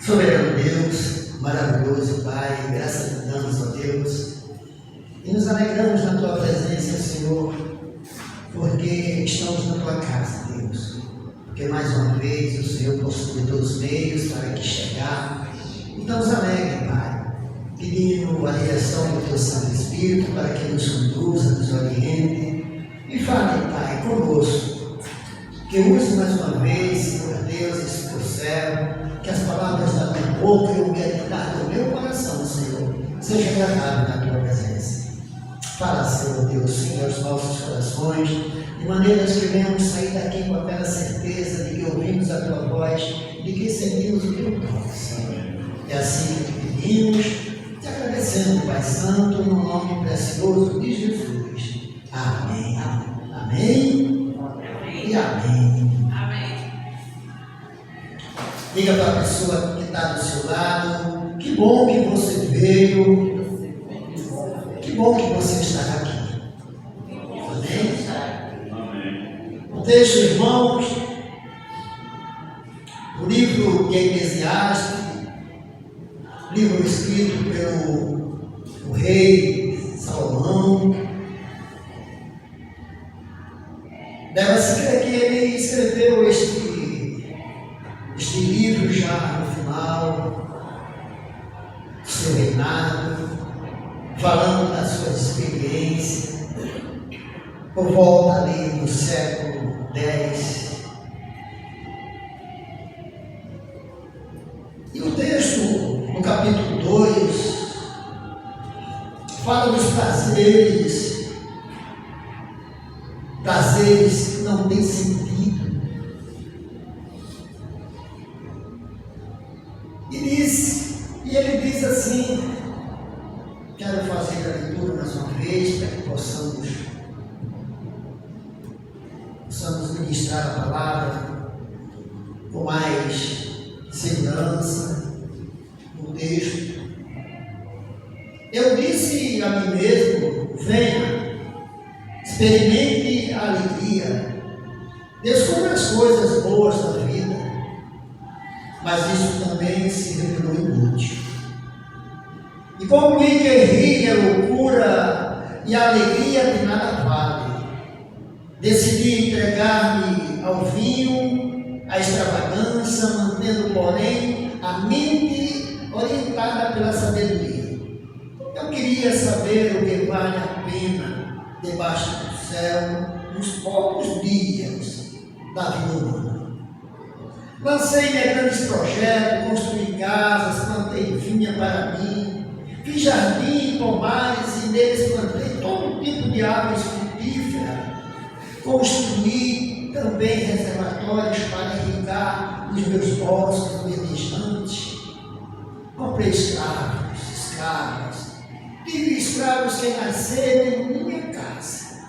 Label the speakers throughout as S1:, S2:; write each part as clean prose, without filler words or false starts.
S1: Soberano Deus, maravilhoso Pai, graças a damos a Deus e nos alegramos na Tua presença, Senhor, porque estamos na Tua casa, Deus, porque mais uma vez o Senhor possui todos os meios para que chegar e nos alegre, Pai, pedindo a direção do Teu Santo Espírito para que nos conduza, nos oriente e fale, Pai, conosco, que use mais uma vez, Senhor Deus, esse Teu servo, que as palavras da minha boca e o meditar do meu coração, Senhor, seja agradável na Tua presença. Fala, Senhor Deus, Senhor, aos nossos corações, de maneiras que venhamos sair daqui com aquela certeza de que ouvimos a Tua voz, de que sentimos o Teu toque, Senhor. É assim que te pedimos, te agradecendo, Pai Santo, no nome precioso de Jesus. Amém. Amém. E amém. Diga para a pessoa que está do seu lado, que bom que você veio, que bom que você está aqui. Amém? O texto, irmãos, o livro de Eclesiastes, livro escrito pelo rei Salomão, deve-se crer que ele escreveu este livro já no final do seu reinado, falando das suas experiências, por volta ali do século X. E o texto, no capítulo 2, fala dos prazeres que não têm sentido. E ele diz assim, quero fazer a leitura mais uma vez, para que possamos ministrar a palavra com mais segurança no texto. Eu disse a mim mesmo, venha, experimente a alegria, descubra as coisas boas da vida, mas isso também se revelou inútil. E concluí que rir é loucura e a alegria de nada vale. Decidi entregar-me ao vinho, à extravagância, mantendo, porém, a mente orientada pela sabedoria. Eu queria saber o que vale a pena debaixo do céu nos poucos dias da vida humana. Lancei grandes projetos, construí casas, plantei vinha para mim, fiz jardim, pomares e neles plantei todo tipo de árvores frutíferas. Construí também reservatórios para irrigar os meus bosques verdejantes. Comprei escravas, tive escravos que nasceram em minha casa.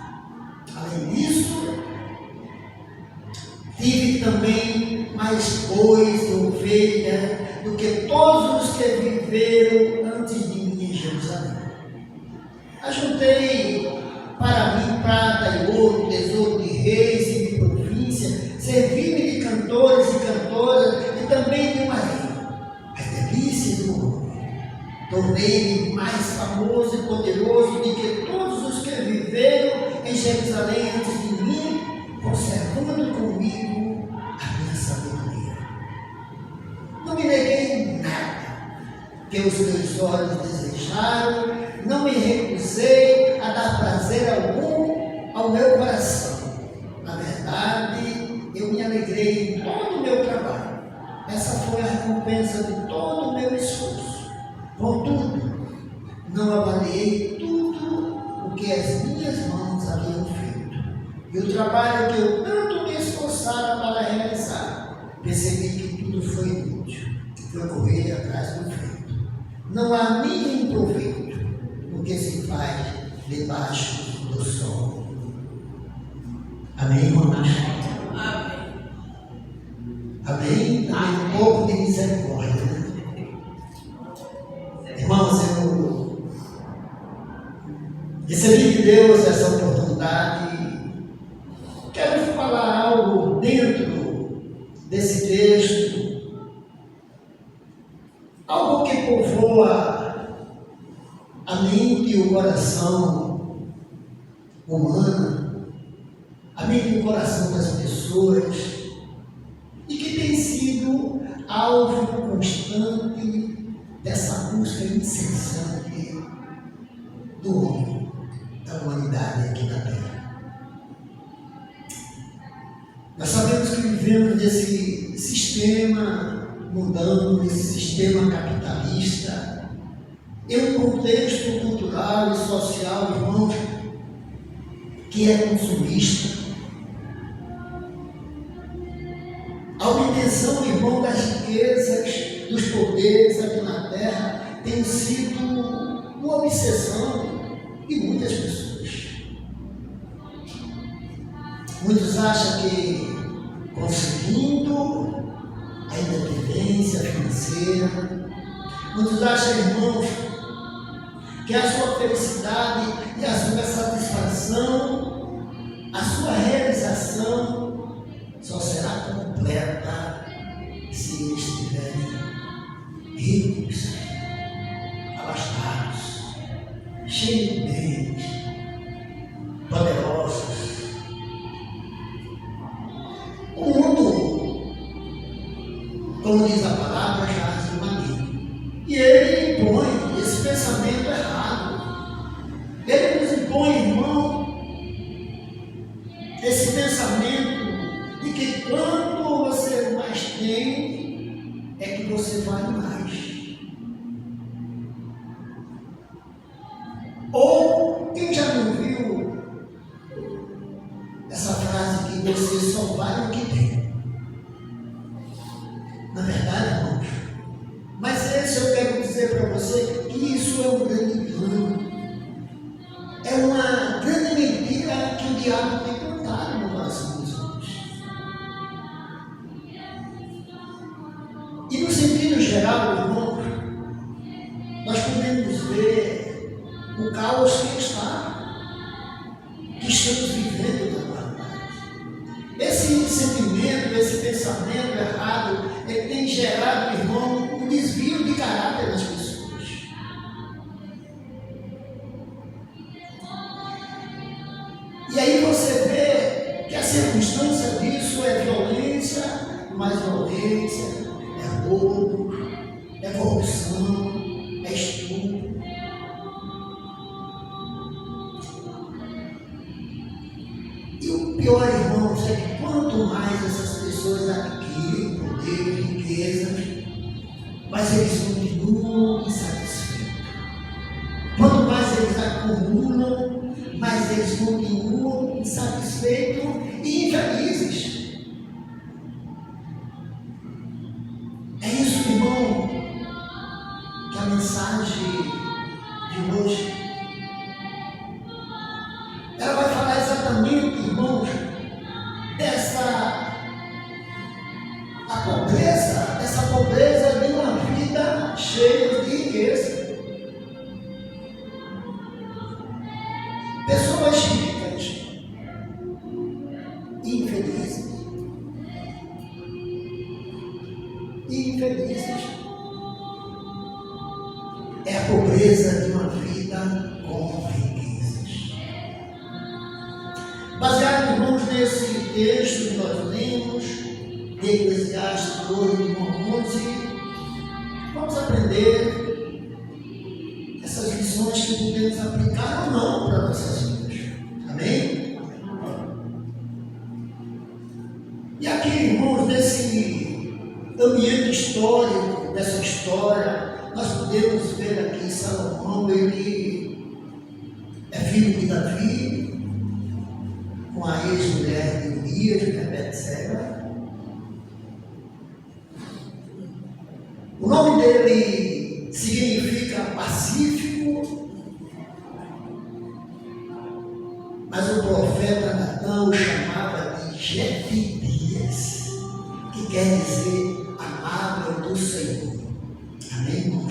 S1: Além disso, tive também mais bois e ovelhas do que todos os que viveram antes de mim em Jerusalém. Ajuntei para mim prata e ouro, tesouro de reis e de província, servi-me de cantores e cantoras e também de uma rainha. As delícias do mundo. Tornei-me mais famoso e poderoso do que todos os que viveram em Jerusalém antes de mim, conservando comigo a minha sabedoria. Não me neguei em nada que os meus olhos desejaram, não me recusei a dar prazer algum ao meu coração. Na verdade, eu me alegrei em todo o meu trabalho. Essa foi a recompensa de todo o meu esforço. Contudo, não avaliei tudo o que as minhas mãos haviam feito. E o trabalho que eu tanto me esforçara para realizar, percebi que tudo foi inútil. Foi correr atrás do vento. Não há nenhum proveito no que se faz debaixo do sol. Amém, irmãos? Amém? Amém. Um pouco de misericórdia, né? Irmãos, eu recebi de Deus essa oportunidade. Quero falar algo dentro desse texto transformou a mente e o coração humano, a mente e o coração das pessoas, e que tem sido alvo constante dessa busca incessante do homem, da humanidade aqui na Terra. Nós sabemos que vivemos nesse sistema mudando, nesse sistema capitalista, em um contexto cultural e social, irmãos, que é consumista. A obtenção, irmão, das riquezas, dos poderes aqui na Terra tem sido uma obsessão de muitas pessoas. Muitos acham que conseguindo a independência financeira, muitos acham, irmãos, que a sua felicidade e a sua satisfação, a sua realização só será completa se eles estiverem ricos, abastados, cheios de bens, poderosos. O mundo, como diz a palavra, jaz no maligno. E ele impõe esse pensamento errado. Ele nos impõe, irmão, esse pensamento de que quanto você mais tem, é que você vale mais. Ou quem já não viu essa frase que você só vale o que tem? Na verdade, irmãos, mas esse eu quero dizer para você que isso é um grande engano. É uma grande mentira que o diabo tem plantado no coração dos homens. E no sentido geral, irmãos, nós podemos ver o caos que estamos vivendo na atualidade. Esse sentimento, esse pensamento errado, ele tem gerado, irmão, um desvio de caráter das pessoas. E aí você vê que a circunstância disso é violência, mais violência, é roubo, é corrupção, é estupro. E o pior, irmãos, é que quanto mais essas pessoas adquirem poder e riqueza, mas eles continuam insatisfeitos. Quanto mais eles acumulam, mais eles continuam insatisfeitos e infelizes. É isso, irmão, que a mensagem de hoje, ela vai falar exatamente, irmãos, dessa pobreza de uma vida cheia de riqueza. Pessoas ricas e infelizes. É a pobreza de uma vida com riquezas. Baseado, irmãos, nesse texto que nós lemos, de Eclesiastes 2:11, vamos aprender essas lições que podemos aplicar ou não para nossas vidas. Amém? E aqui, irmãos, nesse ambiente histórico, dessa história, nós podemos ver aqui Salomão, ele é filho de Davi, com a ex-mulher de Urias, que é Betseba. O nome dele significa pacífico, mas o profeta Natã o chamava de Jefidias, que quer dizer amável do Senhor. Amém, irmão?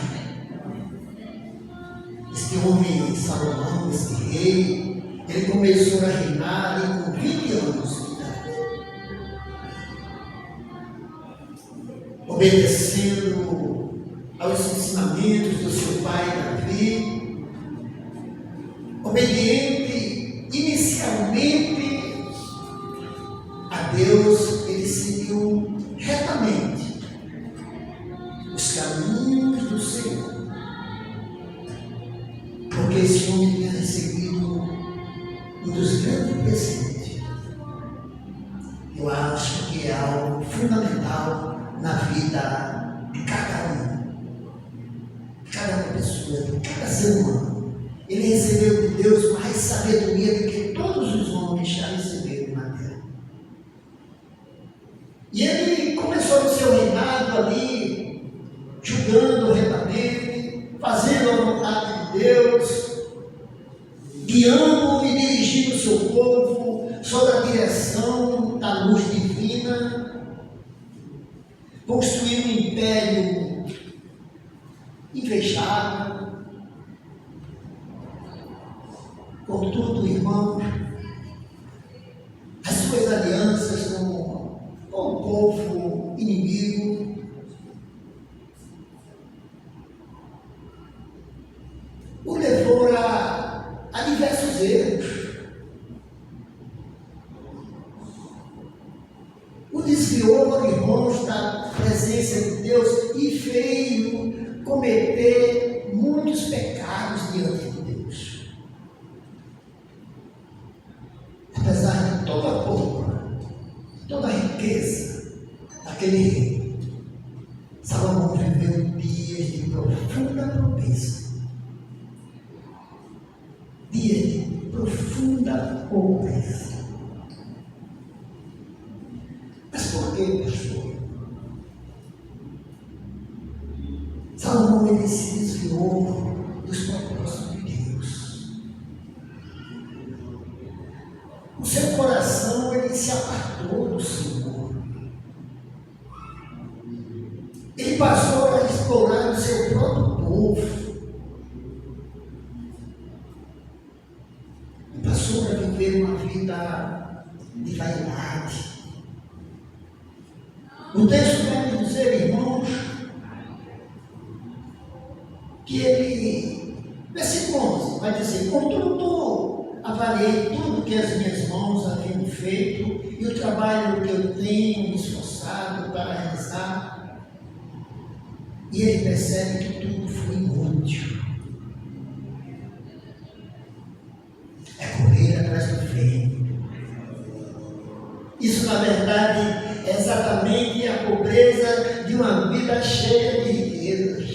S1: Este homem, Salomão, esse rei, ele começou a reinar com 20 anos de idade, obedecendo aos ensinamentos do seu pai Davi, obediente inicialmente a Deus, ele seguiu retamente os caminhos do Senhor, porque esse homem tinha recebido um dos grandes presentes. Eu acho que é algo fundamental na vida de cada um, de cada pessoa, de cada ser humano. Ele recebeu de Deus mais sabedoria do que todos os homens já receberam na terra. E ele começou o seu reinado ali, julgando retamente, fazendo a vontade de Deus, guiando e dirigindo o seu povo sob a direção da luz divina, construindo um império invejável. Contudo, irmão, as suas alianças com o povo inimigo o levou a diversos erros. O desviou, irmãos, da presença de Deus e veio cometer muitos pecados diante de Deus. Apesar de toda a pompa, toda a riqueza daquele rei, Salomão viveu dias de profunda pobreza. Dias de profunda pobreza. Mas por que, pastor? Salomão, ele se desviou dos propósitos de Deus. O seu coração, ele se apartou do Senhor. Ele passou a explorar o seu próprio povo. E passou a viver uma vida de vaidade. O texto vai nos dizer, irmãos, que ele, versículo 11, vai dizer: contudo, avaliei tudo que as minhas mãos haviam feito e o trabalho que eu tenho me esforçado para realizar. E ele percebe que tudo foi inútil. É correr atrás do vento. Isso, na verdade, é exatamente a pobreza de uma vida cheia de riquezas.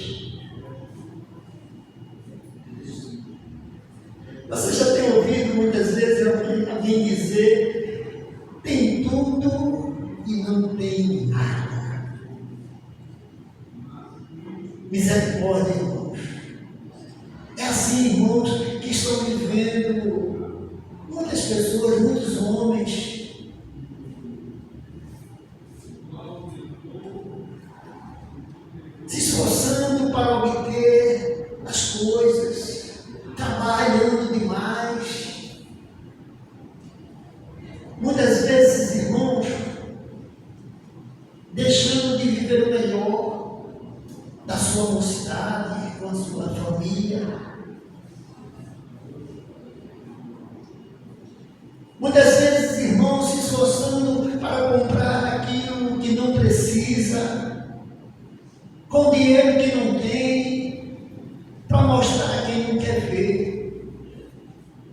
S1: Você já tem ouvido muitas vezes alguém dizer: tem tudo e não tem nada. Misericórdia, irmãos. É assim, irmãos, que estão vivendo muitas pessoas, muitos homens. Se esforçando para obter as coisas, trabalhando demais. Muitas vezes, irmãos, deixando de viver o melhor da sua mocidade, com a sua família. Muitas vezes, irmãos, se esforçando para comprar aquilo que não precisa, com dinheiro que não tem, para mostrar a quem não quer ver.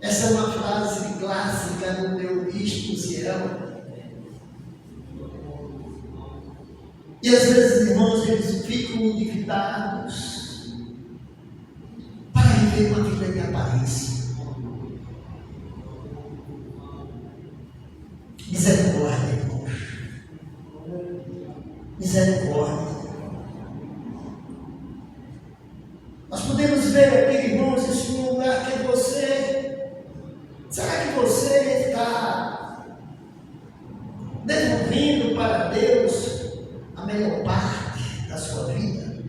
S1: Essa é uma frase clássica do meu bispo Ziel. E às vezes, irmãos, eles ficam endividados para viver uma vida de aparência. Misericórdia, irmãos. Misericórdia. Nós podemos ver aqui, irmãos, esse lugar que é você. Será que você está devolvendo para Deus a melhor parte da sua vida?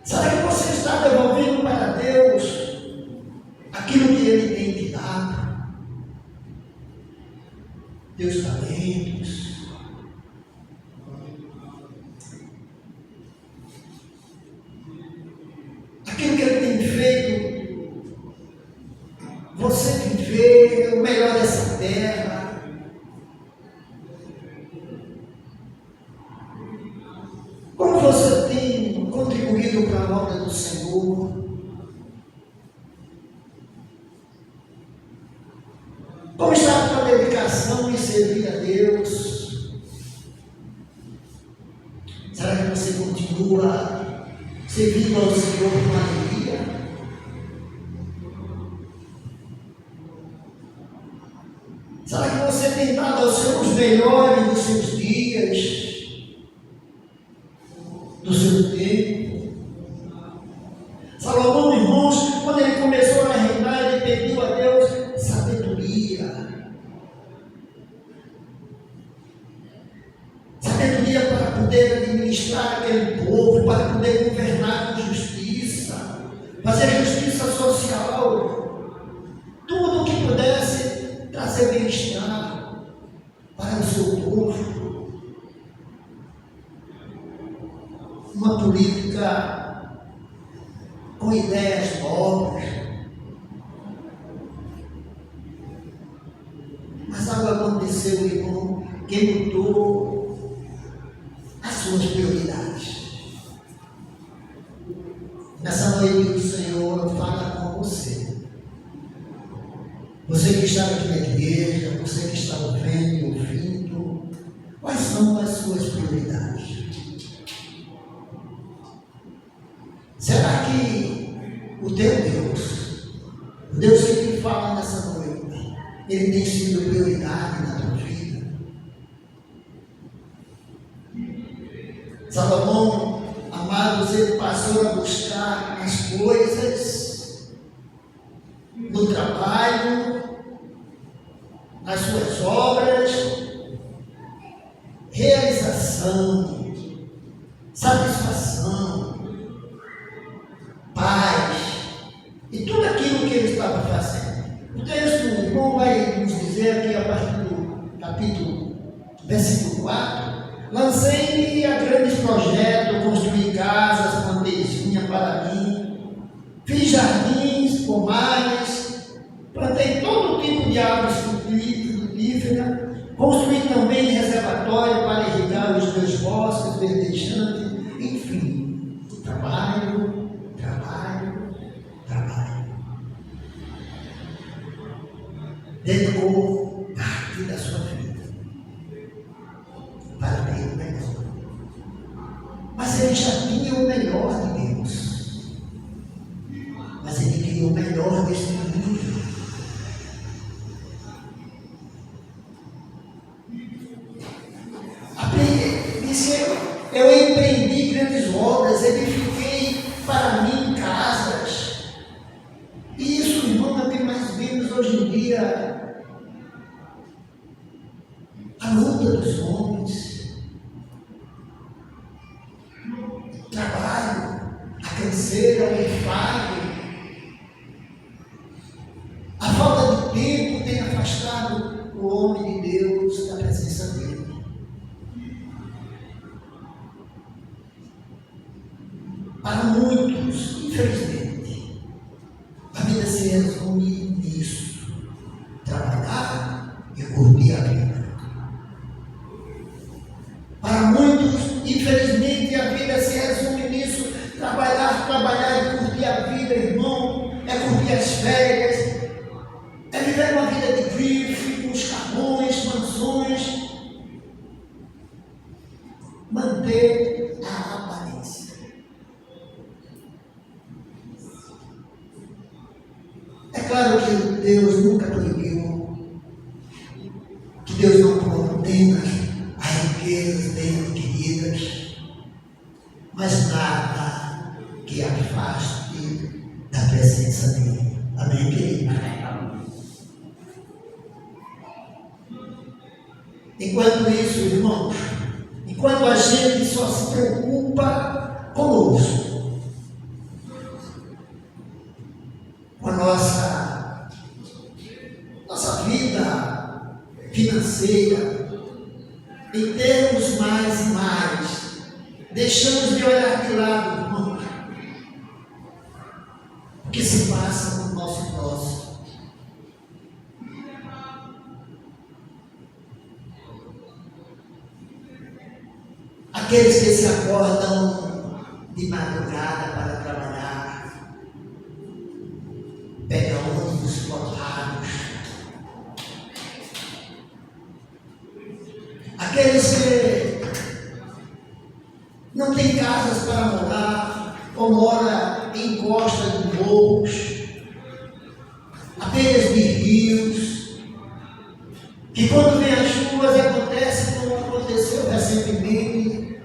S1: Será que você está devolvendo para Deus aquilo que Ele tem te dado? Teus talentos, na obra do Senhor. Como está a tua dedicação em servir a Deus? Será que você continua servindo ao Senhor com alegria? Será que você tem dado os melhores dos seus dias, do seu tempo? Salomão, irmãos, quando ele começou a reinar, ele pediu a Deus sabedoria. Sabedoria para poder administrar aquele povo, para poder governar com justiça, fazer justiça social, tudo o que pudesse trazer bem-estar para o seu povo. Uma política com ideias nobres. Mas algo aconteceu, irmão, que mudou as suas prioridades. Nessa noite o Senhor fala com você. Você que está aqui na igreja, você que está ouvindo e ouvindo, quais são as suas prioridades? Será que o teu Deus, o Deus que te fala nessa noite, ele tem sido prioridade na tua vida? Salomão, amados, ele passou a buscar as coisas no trabalho, nas suas obras, realização, satisfação, paz e tudo aquilo que ele estava fazendo. O texto, o irmão vai nos dizer aqui a partir do capítulo, versículo 4, lancei-me a grandes projetos, construí casas, plantei vinha para mim, fiz jardins, pomares, plantei todo tipo de árvores frutíferas, construí também reservatório para irrigar os meus bosques verdejantes, enfim, trabalho. Dedicou parte da sua vida para ter o melhor. Mas ele já tinha o melhor de Deus. Mas ele queria o melhor deste mundo. Disse, eu empreendi grandes obras, edifiquei para mim casas. E isso, irmão, é que mais vemos hoje em dia. A luta dos homens, trabalho, a canseira, o enfado, a falta de tempo tem afastado o homem de Deus da presença dele. Para muitos, infelizmente, a vida se resume nisso: trabalhar e curtir a vida. Para muitos, infelizmente, a vida se resume nisso: trabalhar e curtir a vida, irmão, é curtir as férias, é viver uma vida de grife, com os carrões, mansões, manter a aparência. É claro que Deus nunca proibiu, que Deus não condena as riquezas bem adquiridas, mas nada que afaste da presença dele. Amém, querido? Enquanto isso, irmãos, enquanto a gente só se preocupa conosco, com a nossa vida financeira, em termos mais e mais, deixamos de olhar de lado, irmãos, o que se passa no nosso próximo. Aqueles que se acordam de madrugada para trabalhar, pega ônibus lotados. Aqueles que não têm casas para morar, ou mora em costa de morros, à beira de rios, que quando vem as chuvas acontece como aconteceu recentemente,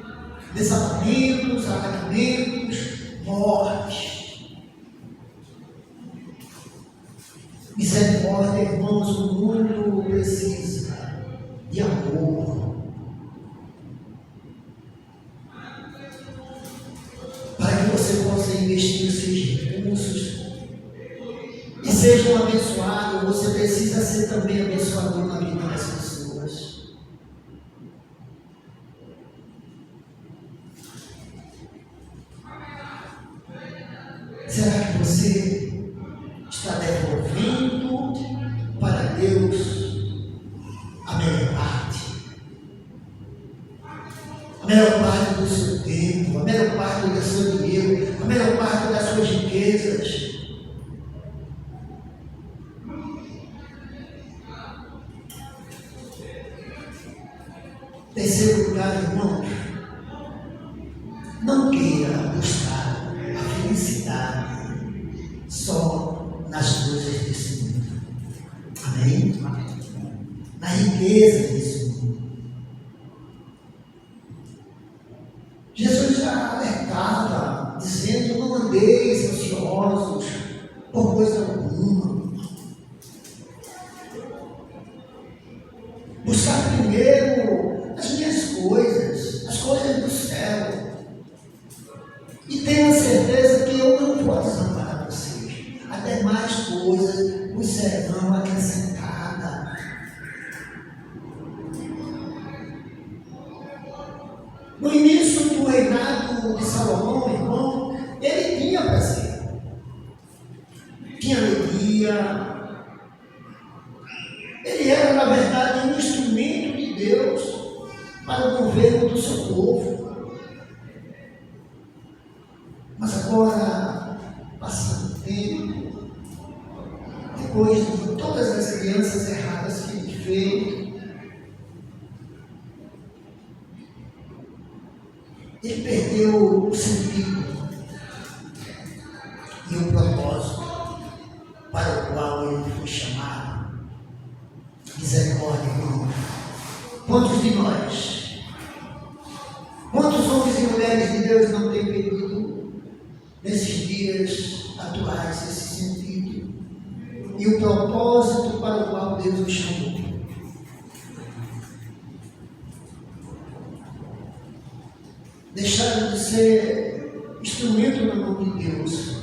S1: desabamentos, alagamentos, mortes. Misericórdia, irmãos, o mundo precisa de amor. Para que você possa investir os seus recursos e seja um abençoado, você precisa ser também abençoador na vida das pessoas. Será que você está devolvendo para Deus a melhor parte? A melhor parte do seu tempo, a melhor parte do seu dinheiro, a melhor parte das suas riquezas. Terceiro lugar, irmãos, não queira buscar a felicidade só nas coisas desse mundo. Amém? Na riqueza desse mundo. Jesus já alertava, dizendo: não andeis ansiosos por coisa alguma. Buscar primeiro as minhas coisas, as coisas do céu. E tenha certeza que eu não vou desamparar vocês. Até mais coisas vos serão acrescentadas. No início do reinado de Salomão, irmão, ele tinha prazer, tinha alegria. Ele era, na verdade, um instrumento de Deus para o governo do seu povo. Mas agora, passando o tempo, depois de todas as crianças erradas que ele fez, ele perdeu o sentido e o propósito para o qual ele foi chamado. Misericórdia, irmão. Quantos de nós, quantos homens e mulheres de Deus não têm perdido nesses dias atuais esse sentido e o propósito para o qual Deus nos chamou? Deixaram de ser instrumento na mão de Deus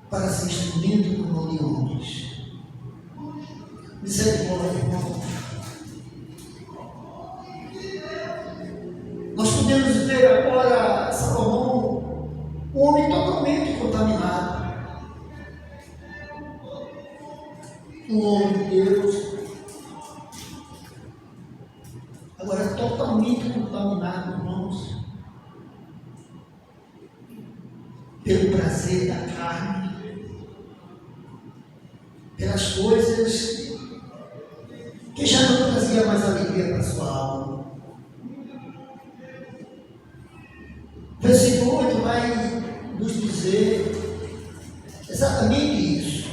S1: para ser instrumento na mão de homens. Misericórdia, irmão. Nós podemos ver agora Salomão, um homem totalmente contaminado. Um homem de Deus, agora totalmente contaminado, irmãos, pelo prazer da carne, pelas coisas que já não trazia mais alegria para a sua alma. Versículo 8 vai nos dizer exatamente isso.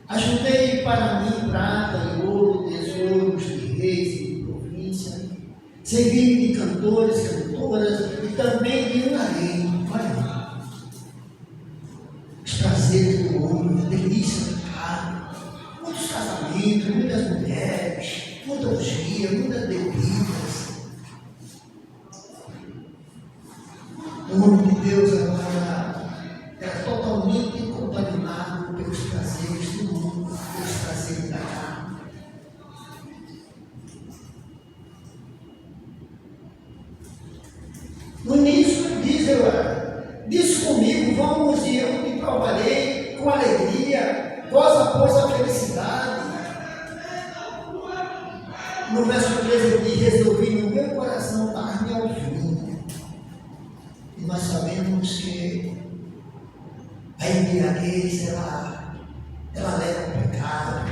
S1: Ajuntei para mim prata e ouro, tesouros de reis e de província, servi de cantores, cantoras e também de um harém. Olha, os prazeres do homem, a delícia do carne, muitos casamentos, muitas mulheres, muita orgia, muitas bebidas. O homem de Deus agora era totalmente contaminado pelos prazeres do mundo, pelos prazeres da carne. No início diz comigo, vamos e eu te provarei com alegria, goza pois a felicidade. No verso 13 ele diz: resolvi no meu coração dar-me ao vinho. nós sabemos que a embriaguez, ela leva ao pecado,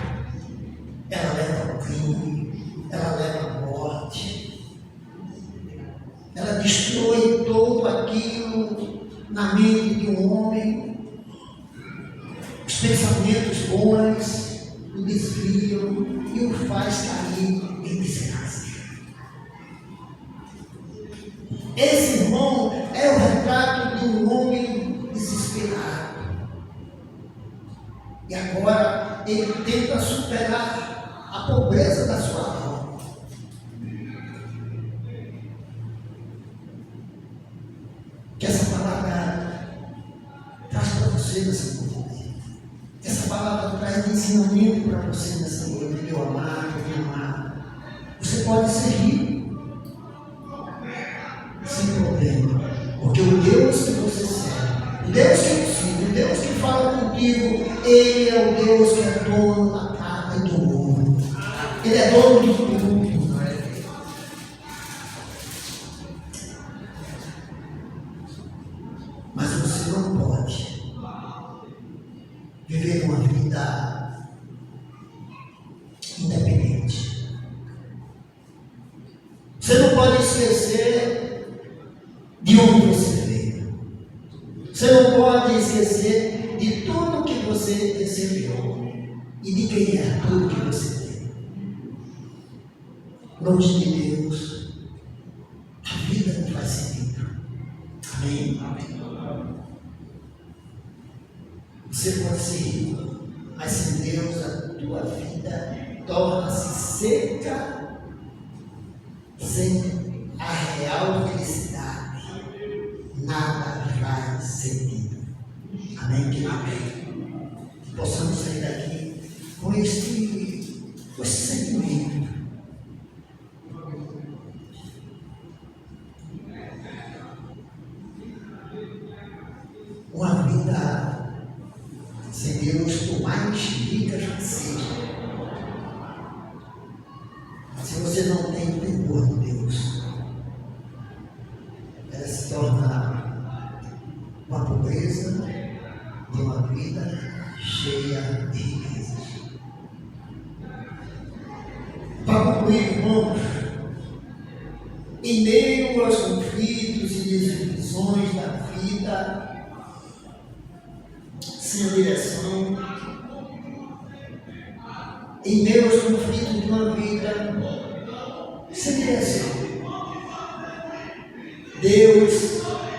S1: ela leva ao crime, ela leva à morte, ela destrói todo aquilo na mente de um homem, os pensamentos bons o desviam e o faz cair em desgraça. Esse irmão é o retrato de um homem desesperado. E agora ele tenta superar a pobreza da sua alma. Que essa palavra traz para você nessa noite. Essa palavra traz de ensinamento para você nessa noite, meu amado, minha amada. Você pode ser rico sem problema, porque o Deus que você serve, o Deus que ensina, o Deus que fala contigo, Ele é o Deus que é dono da terra e do mundo. Ele é dono de tudo. Mas você não pode viver uma vida independente. Você não pode esquecer de onde você veio. Você não pode esquecer de tudo que você recebeu e de quem é tudo que você tem. Longe de Deus, a vida não faz sentido. Amém? Você pode ser rico, mas sem Deus a tua vida torna-se seca, sem a real felicidade. Nada faz sentido. Amém? Que possamos sair daqui com esse sentimento. Uma vida sem Deus, por mais rica que seja, se você não tem o temor de Deus, ela se torna uma pobreza de uma vida cheia de riquezas. Para concluir, irmãos, em meio aos conflitos e desilusões da vida, sem direção, em meio aos conflitos de uma vida sem direção, Deus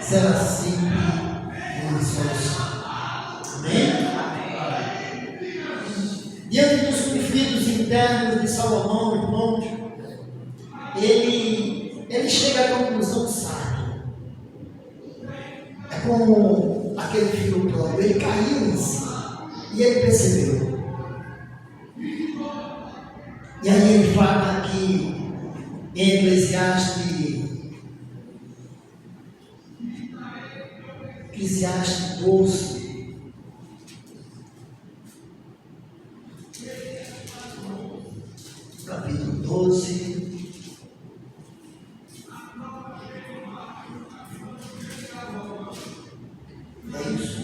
S1: será sempre uma solução. Amém? Diante dos conflitos internos de Salomão, irmãos, ele chega à conclusão sábia. É como aquele filho próprio, ele caiu em si e ele percebeu. E aí ele fala aqui em Eclesiastes 12, capítulo 12, é isso.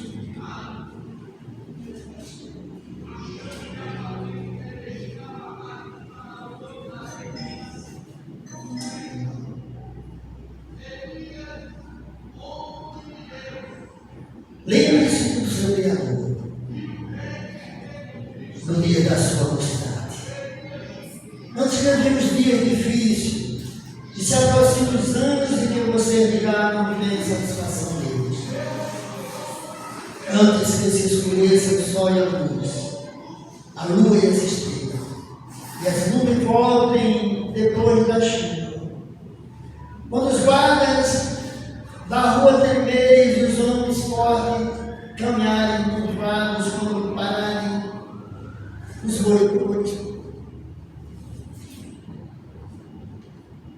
S1: Lembre-se do seu Criador no dia da sua mocidade. Nós tivemos dias difíceis e se aproximam os anos em que você ligar não tem satisfação deles. Antes que se escureça o sol e a lua e as estrelas, e as nuvens voltem depois da chuva. Quando os guardas da rua tremerem e os homens fortes caminharem curvados quando pararem os boicotes,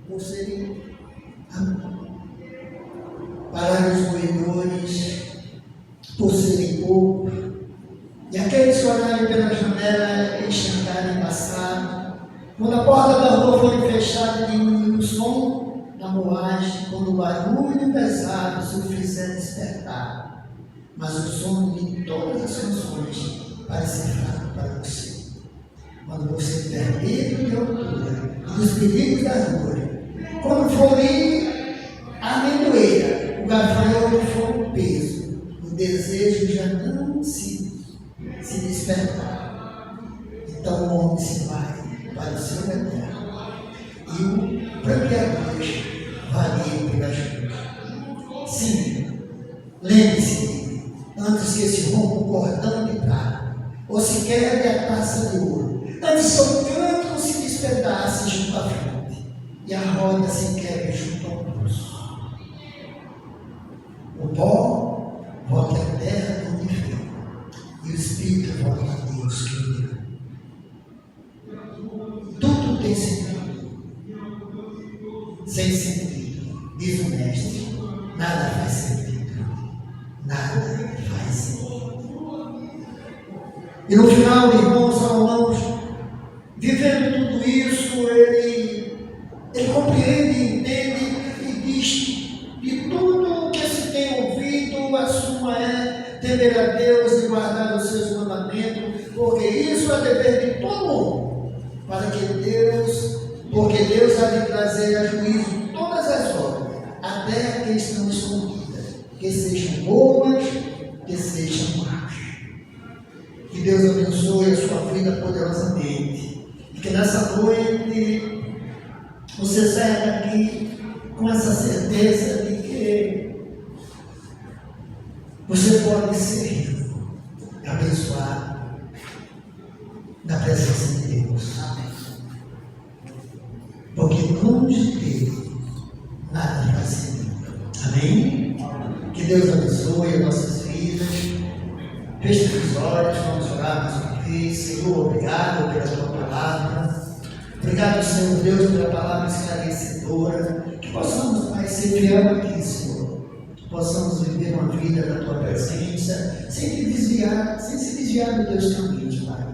S1: por serem pararem os moedores, por serem poucos, e aqueles que olharem pela janela enxergarem passar, quando a porta da rua for fechada e diminuir o som, na moagem, quando o barulho das aves o fizer despertar, mas o sono de todas as canções parece fraco para você. Quando você tiver medo de altura, dos perigos da rua, quando for ir a amendoeira, o gafanhoto for um peso, o desejo já não se despertar. Então o homem se vai para o seu eterno. E o branqueador valia pela chuva. Sim, lembre-se dele, antes que se rompa o cordão de prata, ou se quebre a taça de ouro, antes que o canto se despedace junto à frente, e a roda se quebre junto ao pulso. O pó volta à terra como veio, e o espírito volta a Deus que o deu. Tudo tem sentido. Sem sentido, diz o mestre, nada faz sentido. Nada faz sentido. E no final, irmãos, Salomão, vivendo tudo isso, ele compreende, entende e diz: de tudo o que se tem ouvido, a suma é temer a Deus e guardar os seus mandamentos, porque isso é dever de todo mundo, porque Deus há de trazer a juízo todas as obras, até que estão escondidas, que sejam boas, que sejam más. Que Deus abençoe a sua vida poderosamente, e que nessa noite você saia daqui com essa certeza de que você pode ser abençoado na presença de Deus. Porque longe dele nada faz sentido. Amém? Que Deus abençoe as nossas vidas. Feche os olhos, vamos orar mais uma vez. Senhor, obrigado pela tua palavra. Obrigado, Senhor Deus, pela palavra esclarecedora. Que possamos, Pai, ser fiel a ti, Senhor. Que possamos viver uma vida na tua presença, sem se desviar dos teus caminhos, Pai.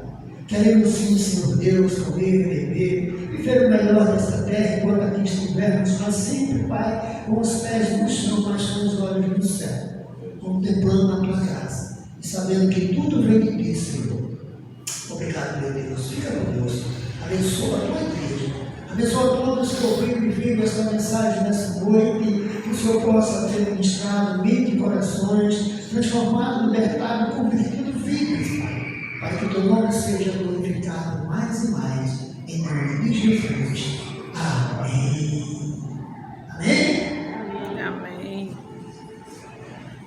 S1: Queremos sim, Senhor Deus, comer, beber, viver o melhor desta terra enquanto aqui estivermos, mas sempre, Pai, com os pés no chão, mas com os olhos no céu, contemplando a tua casa e sabendo que tudo vem de ti, Senhor. Obrigado, meu Deus. Fica conosco. Abençoa a tua igreja. Abençoa todos que ouviram e viram esta mensagem nessa noite. Que o Senhor possa ter ministrado mente e corações, transformado, libertado, convertido vidas, Pai. Para que o teu nome seja glorificado mais e mais, em nome de Jesus. Amém.